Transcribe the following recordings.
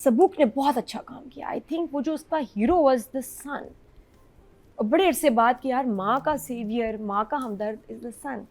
सबूक ने बहुत अच्छा काम किया। आई थिंक वो जो उसका हीरो वाज द सन, बड़े अरसे बाद कि यार माँ का सेवियर, माँ का हमदर्द is the son.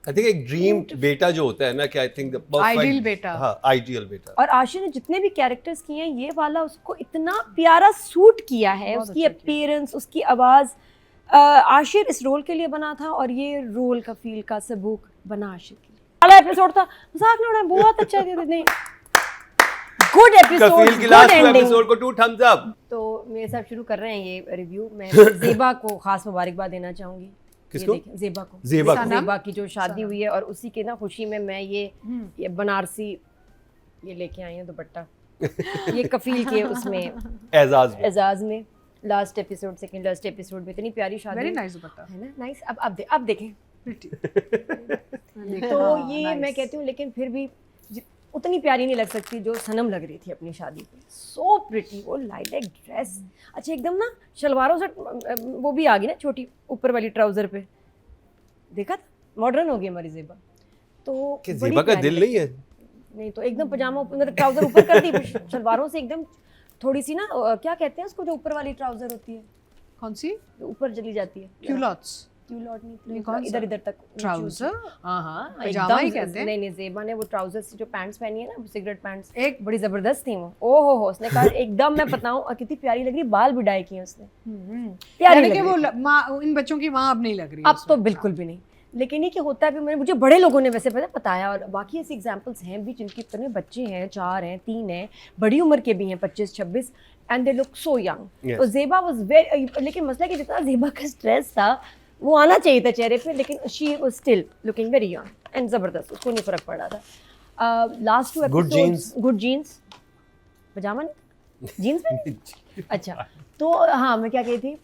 I think एक ड्रीम बेटा जो होता है ना कि I think the perfect ideal बेटा। हाँ, आइडियल बेटा। और आशिर ने जितने भी कैरेक्टर्स किए हैं ये वाला उसको इतना प्यारा सूट किया है, बहुत उसकी अच्छा किया। अपीयरेंस, उसकी आवाज़। आशिर इस रोल के लिए बना था और ये रोल का फील का सबूक बना आशिर के लिए। वाला एपिसोड था, मजाक नहीं उड़ाया, बहुत अच्छा दिया नहीं। गुड एपिसोड, कफील की गुड लास्ट एंडिंग। एपिसोड को 2 thumbs up। तो मेरे साथ शुरू कर रहे हैं ये रिव्यू। मैं ज़ेबा को खास मुबारकबाद देना चाहूंगी। किसको? ये देखें, ज़ेबा को। ज़ेबा को। ज़ेबा की जो शादी हुई है और उसी के ना खुशी में मैं ये बनारसी ये लेके आई हूँ दुपट्टा। ये कफील के उसमें एजाज में। एजाज में last episode, second last episode में इतनी प्यारी शादी वेरी हुई। नाइस दुपट्टा। है ना, नाइस। अब देखें तो हाँ, ये nice. मैं कहती हूँ, लेकिन फिर भी उतनी प्यारी नहीं लग सकती जो सनम लग रही थी अपनी शादी पे। सो प्रिटी, वो लाइलैक ड्रेस, अच्छा एकदम ना शलवारों से वो भी आ गई ना छोटी ऊपर वाली ट्राउजर पे, देखा था, मॉडर्न हो गई हमारी ज़ेबा। तो कि बड़ी ज़ेबा का प्यारी दिल नहीं है? नहीं तो एकदम पजामा मतलब ट्राउजर ऊपर कर दी शलवारों से, एकदम थोड़ी सी ना क्या कहते हैं उसको जो ऊपर वाली ट्राउजर होती है, कौन सी? जो ऊपर चली जाती है, क्यूलॉट्स। क्यूलॉट ये नहीं, कौन सा? इधर इधर तक ट्राउजर। हाँ पजामा ही एकदम। कहते हैं। नहीं ज़ेबा ने वो ट्राउजर से जो पैंट्स पहनी है ना, सिगरेट पैंट्स, एक बड़ी जबरदस्त थी वो। ओ हो उसने कहा एकदम, मैं बताऊं और कितनी प्यारी लग रही, बाल भी डाई किए उसने, प्यारी यानी लग कि रही वो थी। माँ, इन बच्चों की माँ अब नहीं लग रही है अब तो उसमें। बिल्कुल भी नहीं। लेकिन ये कि होता है भी, मुझे बड़े लोगों ने वैसे बताया, और बाकी ऐसे एग्जांपल्स हैं भी जिनके इतने बच्चे हैं, 4 हैं, 3 हैं, बड़ी उम्र के भी हैं, 25-26, and they look so young. Yes. तो ज़ेबा वाज वेरी, लेकिन मसला कि जितना ज़ेबा का स्ट्रेस था वो आना चाहिए था चेहरे पे, लेकिन she was still looking very young and ज़बरदस्त, उसको नहीं फ़र्क पड़ रहा था। Last 2 Good episodes, good jeans, पजामा नहीं, जीन्स में अच्छा। तो हाँ, मैं क्या कही थी,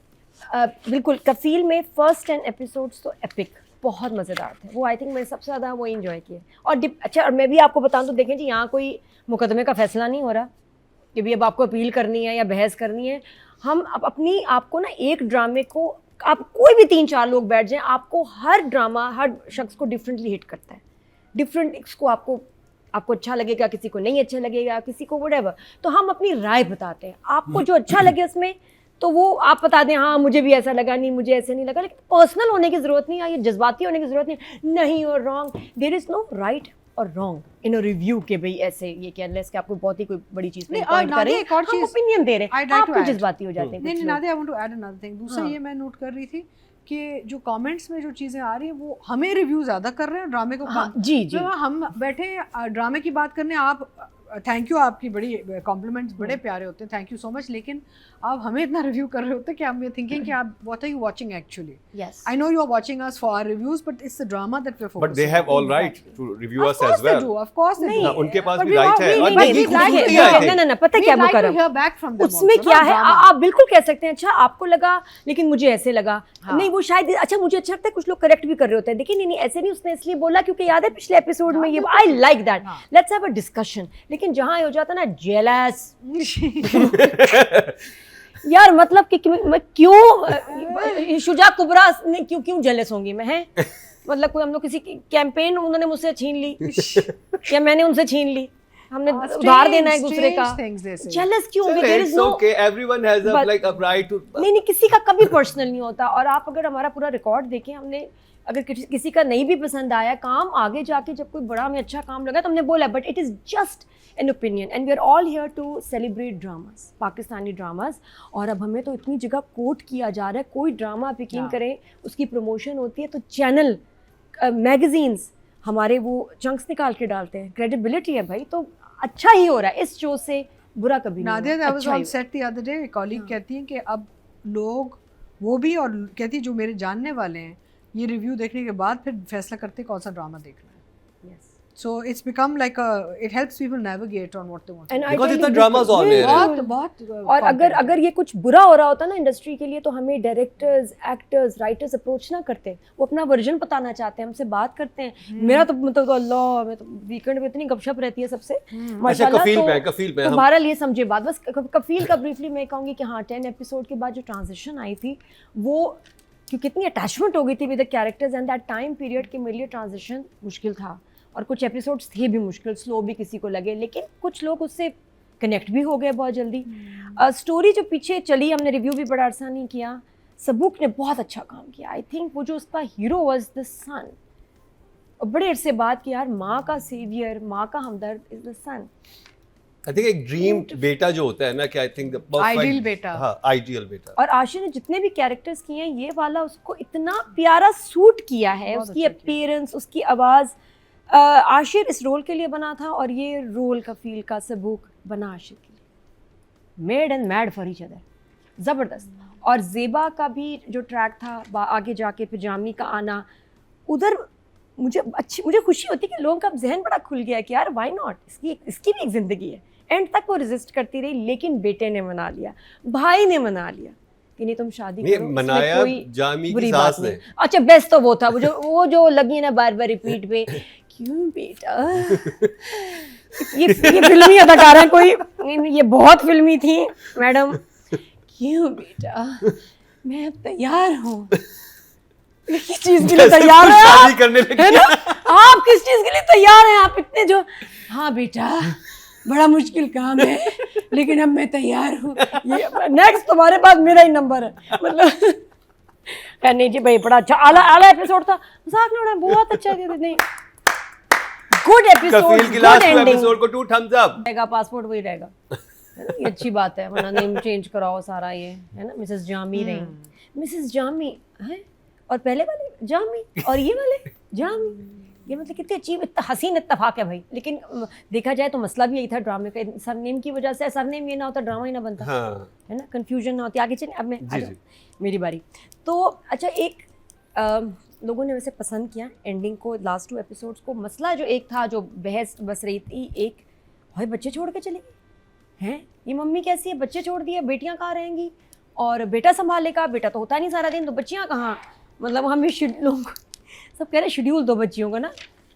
बिल्कुल कफील में फर्स्ट 10 एपिसोड्स तो एपिक, बहुत मज़ेदार थे वो। आई थिंक मैंने सबसे ज़्यादा वो एंजॉय किए। और अच्छा, और मैं भी आपको बताऊं तो देखें जी, यहाँ कोई मुकदमे का फैसला नहीं हो रहा कि भी अब आपको अपील करनी है या बहस करनी है। हम अब अपनी आपको ना एक ड्रामे को, आप कोई भी 3-4 लोग बैठ जाएं, आपको हर ड्रामा हर शख्स को डिफरेंटली हिट करता है, डिफरेंट इसको आपको अच्छा लगेगा, किसी को नहीं अच्छा लगेगा, किसी को व्हाटएवर। तो हम अपनी राय बताते हैं, आपको जो अच्छा लगे उसमें तो वो आप बता दें, हाँ मुझे भी ऐसा लगा, नहीं मुझे ऐसे नहीं लगा। लेकिन पर्सनल होने की ज़रूरत नहीं है, ये जज्बाती होने की ज़रूरत नहीं और wrong. There is no right और रॉन्ग इन अ रिव्यू के भाई ऐसे ये कि अनलेस कि आपको बहुत ही कोई बड़ी चीज़ पे नहीं, पॉइंट नादिया, करें, एक और हम चीज़ ओपिनियन दे रहे I'd हैं, like आप to तो add. जज्बाती हो जाते हैं नहीं कुछ नहीं लोग। Nadia, I want to add another thing. दूसरा हाँ। ये मैं नोट कर रही थी कि जो कमेंट्स में जो चीज़ें आ रही हैं वो हमें रिव्यू ज़्यादा कर रहे हैं ड्रामे को हाँ, कम। जी जी, तो हम बैठे ड्रामे की बात करने, आप थैंक यू, आपकी बड़ी कॉम्प्लीमेंट्स बड़े प्यारे होते हैं, थैंक यू सो मच। लेकिन आप हमें इतना रिव्यू कर रहे होते हैं कि हम ये थिंकिंग कि आप what are you watching actually. Yes, I know you are watching us for our reviews, but it's the drama that we're focusing But they have on. all right Exactly. to review Of us course as they well। do, of course they नहीं, do. हाँ, उनके पास But भी we right want- है we- और but यही we'd like खूबसूरती to है, I hear- think। ना पता We'd क्या like to Mukram, hear back from them उसमें also, क्या not है, drama. आप बिल्कुल कह सकते हैं, अच्छा आपको लगा लेकिन मुझे ऐसे लगा, हाँ। नहीं वो शायद अच्छा मुझे अच्छा लगता है, कुछ लोग करेक्ट भी कर रहे होते हैं, देखिए नहीं ऐसे नहीं, उसने इसलिए बोला क्योंकि याद है पिछले एपिसोड में ये, आई लाइक दैट, हाँ। Let's have a discussion. लेकिन जहाँ हो जाता ना जेलस यार, मतलब कि मैं क्यों शुजा कुबरा ने क्यों जेलस होंगी मैं, है मतलब कोई हम लोग किसी कैंपेन उन्होंने मुझसे छीन ली या मैंने उनसे छीन ली, हमने उधार देना है एक दूसरे का, जेलस क्यों होंगे? There is It's no, okay, everyone has a But- like a right to। नहीं किसी का कभी पर्सनल नहीं होता। और आप अगर हमारा पूरा रिकॉर्ड देखें, हमने अगर किसी का नहीं भी पसंद आया काम, आगे जाके जब कोई बड़ा हमें अच्छा काम लगा तो हमने बोला, but it is just an opinion and we are all here to celebrate dramas, Pakistani dramas. और अब हमें तो इतनी जगह कोट किया जा रहा है, कोई ड्रामा आप यकीन करें उसकी प्रमोशन होती है तो चैनल मैगजीन्स हमारे वो चंक्स निकाल के डालते हैं, क्रेडिबिलिटी है भाई। तो अच्छा ही हो रहा है इस शो से, बुरा कभी नहीं नादिया, हुआ, I was अच्छा ही on set the other day, एक कॉलीग कहती हैं कि अब लोग वो भी, और कहती जो मेरे जानने वाले हैं ये रिव्यू देखने के बाद फिर फैसला करते हैं कौन सा ड्रामा देखना है। हुआ। Yes. So it's become like a, it helps people navigate on what they want. And I Because tell इतना you, dramas on air है। बहुत और अगर ये कुछ बुरा हो रहा होता ना इंडस्ट्री के लिए, तो हमें डायरेक्टर्स, एक्टर्स, राइटर्स अप्रोच ना करते, वो अपना वर्जन बताना चाहते हैं, हमसे बात करते हैं। मेरा तो मतलब अल्लाह, मैं तो वीकेंड में इतनी गपशप रहती है सबसे माशाल्लाह। कफील तो में, कफील में तो हम बहरहाल ये समझे बात, बस कफील का ब्रीफली मैं कहूँगी कि हाँ 10 एपिसोड के बाद जो ट्रांजिशन आई थी वो, क्योंकि इतनी अटैचमेंट हो गई थी with the characters and that time period के मेरे लिए ट्रांजिशन मुश्किल था। और कुछ एपिसोड्स थे भी मुश्किल, स्लो भी किसी को लगे, लेकिन कुछ लोग उससे कनेक्ट भी हो गए बहुत जल्दी। स्टोरी जो पीछे चली, हमने रिव्यू भी बड़ा अरसा नहीं किया, सबूक ने बहुत अच्छा काम किया। आई थिंक वो जो उसका हीरो वाज द सन, और बड़े अरसे बाद कि यार माँ का सेवियर, माँ का हमदर्द is the son. I think एक ड्रीम बेटा जो होता है ना कि आई थिंक आइडियल बेटा। हाँ, आइडियल बेटा। और आशिर ने जितने भी कैरेक्टर्स किए हैं, ये वाला उसको इतना प्यारा सूट किया है, बहुत उसकी अच्छा किया। अपीयरेंस, उसकी आवाज़। आशिर इस रोल के लिए बना था, और ये रोल का फील का सबूक बना आशिर के लिए। Made and mad for each other, ज़बरदस्त। और ज़ेबा का भी जो ट्रैक था आगे जाके, फिर जामनी का आना, उधर मुझे खुशी होती कि लोगों का जहन बड़ा खुल गया कि यार व्हाई नॉट, इसकी भी एक ज़िंदगी है। एंड तक वो रेजिस्ट करती रही, लेकिन बेटे ने मना लिया, भाई ने मना लिया कि नहीं तुम शादी करो। इसमें मनाया कोई जामी की बुरी सास बात ने। नहीं। अच्छा बेस्ट तो वो था, वो जो लगी है ना बार बार रिपीट पे, क्यों बेटा। ये फिल्मी अदाकारा कोई, ये बहुत फिल्मी थी मैडम। क्यों बेटा, मैं अब तैयार हूँ। किस चीज के लिए तैयार है शादी आप? करने लगी है ना, आप किस चीज के लिए तैयार हैं? आप इतने जो, हाँ बेटा बड़ा मुश्किल काम है, लेकिन अब मैं तैयार हूँ। ये नेक्स्ट तुम्हारे पास मेरा ही नंबर है, मतलब नहीं जी भाई, बड़ा अच्छा आला एपिसोड था, मजाक नहीं उड़ाया, बहुत अच्छा था। नहीं, गुड एपिसोड, कफील की गुड लास्ट एंडिंग एपिसोड को 2 thumbs up। रहेगा, पासपोर्ट वही रहेगा, है ना? ये अच्छी बात है, वरना नेम चेंज कराओ सारा, ये है ना, मिसेस जामी रही, मिसेस जामी है, और पहले वाले जामी, और ये वाले जामी। ये मतलब कितनी अच्छी, इतना हसीन इत्तेफाक है भाई। लेकिन देखा जाए तो मसला भी यही था ड्रामे का, सरनेम की वजह से, सरनेम ये ना होता ड्रामा ही ना बनता, हाँ। है ना, कंफ्यूजन ना होती। आगे चलिए, अब मैं जी, जी। मेरी बारी। तो अच्छा, एक लोगों ने वैसे पसंद किया एंडिंग को, लास्ट 2 एपिसोड्स को। मसला जो एक था, जो बहस बस रही थी, एक भाई बच्चे छोड़ के चले गए हैं, ये मम्मी कैसी है, बच्चे छोड़ दिए, बेटियां कहाँ रहेंगी, और बेटा संभालेगा, बेटा तो होता नहीं सारा दिन, तो बच्चियां कहाँ। मतलब हमें लोग सब कह रहे शेड्यूल दो बच्चियों का ना,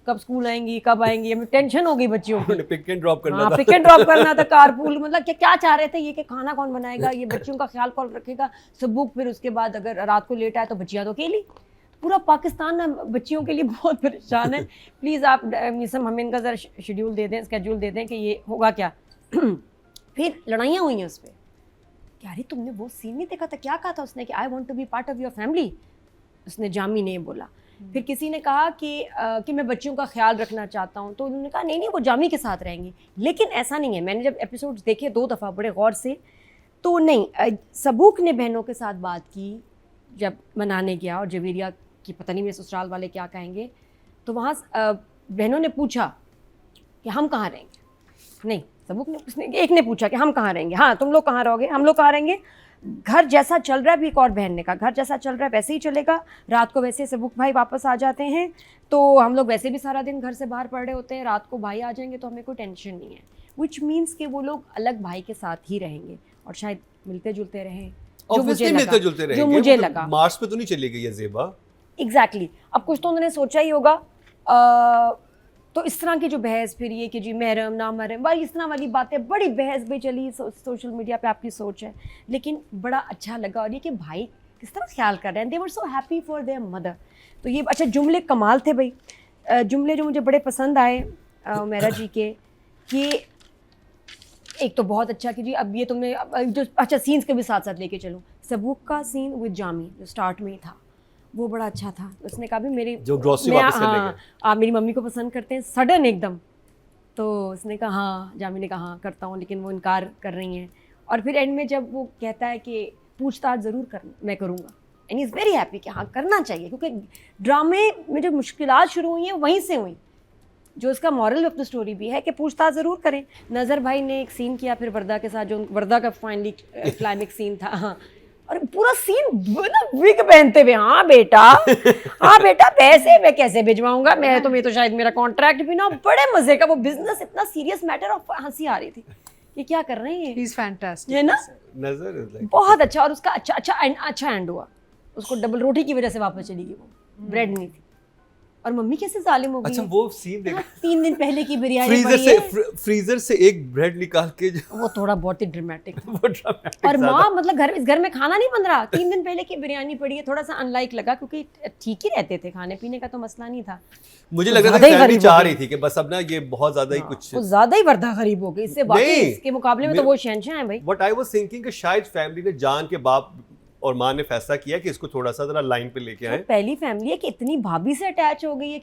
कब स्कूल आएंगी, कब आएंगी, हमें टेंशन हो गई बच्चियों की। पिक एंड ड्रॉप करना हाँ, था। पिक एंड ड्रॉप करना था, कारपूल, मतलब क्या चाह रहे थे ये, कि खाना कौन बनाएगा, ये बच्चियों का ख्याल कौन रखेगा, सबूक, फिर उसके बाद अगर रात को लेट आए तो बच्चियाँ तो अकेली। पूरा पाकिस्तान ना बच्चियों के लिए बहुत परेशान है। प्लीज़ आप मिसम हमें इनका ज़रा शेड्यूल दे दें, स्केड्यूल दे दें कि ये होगा क्या। फिर लड़ाइयाँ हुई हैं उस पर, क्या अरे तुमने वो सीन नहीं देखा था, क्या कहा था उसने कि I want to be part of your family, उसने जामी ने बोला। फिर किसी ने कहा कि मैं बच्चियों का ख्याल रखना चाहता हूँ, तो उन्होंने कहा नहीं वो जामी के साथ रहेंगी। लेकिन ऐसा नहीं है, मैंने जब एपिसोड्स देखे 2 दफ़ा बड़े गौर से, तो नहीं, सबूक ने बहनों के साथ बात की जब मनाने गया, और जवेरिया की पता नहीं मेरे ससुराल वाले क्या कहेंगे, तो वहाँ बहनों ने पूछा कि हम कहाँ रहेंगे। नहीं, सबूक ने, एक ने पूछा कि हम कहाँ रहेंगे, हाँ तुम लोग कहाँ रहोगे, हम लोग कहाँ रहेंगे, घर जैसा चल रहा है, भी एक और बहन ने कहा घर जैसा चल रहा है वैसे ही चलेगा, रात को वैसे सबूक भाई वापस आ जाते हैं, तो हम लोग वैसे भी सारा दिन घर से बाहर पड़ रहे होते हैं, रात को भाई आ जाएंगे तो हमें कोई टेंशन नहीं है। विच मीन्स कि वो लोग अलग भाई के साथ ही रहेंगे, और शायद मिलते जुलते रहें, जो मुझे लगा। मार्स पे तो नहीं चली गई है ज़ेबा। एग्जैक्टली, अब कुछ तो उन्होंने सोचा ही होगा। तो इस तरह की जो बहस, फिर ये कि जी महरम ना महरम, भाई इस तरह वाली बातें, बड़ी बहस भी चली सोशल मीडिया पे, आपकी सोच है। लेकिन बड़ा अच्छा लगा, और ये कि भाई किस तरह ख्याल कर रहे हैं, they were so happy for their mother. तो ये अच्छा जुमले कमाल थे भाई। जुमले जो मुझे बड़े पसंद आए मेरा जी के, कि एक तो बहुत अच्छा कि जी अब ये तुमने जो अच्छा सीन्स के भी साथ साथ लेके चलो, सबूक का सीन विद जामी जो स्टार्ट में ही था वो बड़ा अच्छा था। उसने कहा भी मेरी जो ग्रॉसरी वापस करने गए, आप मेरी मम्मी को पसंद करते हैं सडन एकदम, तो उसने कहा हाँ, जामी ने कहा हाँ करता हूँ, लेकिन वो इनकार कर रही हैं। और फिर एंड में जब वो कहता है कि पूछताछ ज़रूर मैं करूँगा, एंड इज़ वेरी हैप्पी कि हाँ करना चाहिए, क्योंकि ड्रामे में जो मुश्किलात शुरू हुई हैं वहीं से हुई। जो इसका मॉरल ऑफ द स्टोरी भी है कि पूछताछ ज़रूर करें। नज़र भाई ने एक सीन किया फिर वर्दा के साथ, जो वर्दा का फाइनली क्लाइमेक्स सीन था, हाँ, और पूरा सीन ना विग पहनते हुए, हाँ बेटा पैसे मैं कैसे भिजवाऊंगा, मैं तो शायद मेरा कॉन्ट्रैक्ट भी ना, बड़े मजे का वो बिजनेस, इतना सीरियस मैटर, और हंसी आ रही थी कि क्या कर रहे हैं, He's fantastic. है ना, नजर बहुत अच्छा। और उसका अच्छा एंड हुआ, उसको डबल रोटी की वजह से वापस चली गई, वो ब्रेड नहीं थी, और मम्मी कैसे जालिम हो गई अच्छा है? वो सीन देखा 3 दिन पहले की बिरयानी फ्रीजर पड़ी से है फ्रीजर से एक ब्रेड निकाल के जो वो थोड़ा बहुत ही ड्रामेटिक था। वो dramatic और ज्यादा। माँ मतलब इस घर में खाना नहीं बन रहा, 3 दिन पहले की बिरयानी पड़ी है, थोड़ा सा अनलाइक लगा क्योंकि ठीक ही रहते थे, खाने पीने का तो मसला नहीं था। मुझे तो लग रहा था ज्यादा ही फैमिली गरीब चाह हो रही गई। थी कि बस अब ना ये बहुत ज्यादा ही कुछ वो ज्यादा ही वर्दा गरीब हो गई इससे, बाकी नहीं, इसके मुकाबले में तो मेरे- वो शहंशाह है भाई। व्हाट आई वाज थिंकिंग कि शायद फैमिली ने जान के बाप और माँ ने फैसला किया कि इसको थोड़ा सा जरा लाइन पे लेके आए। पहली फैमिली है कि इतनी भाभी से अटैच हो गई है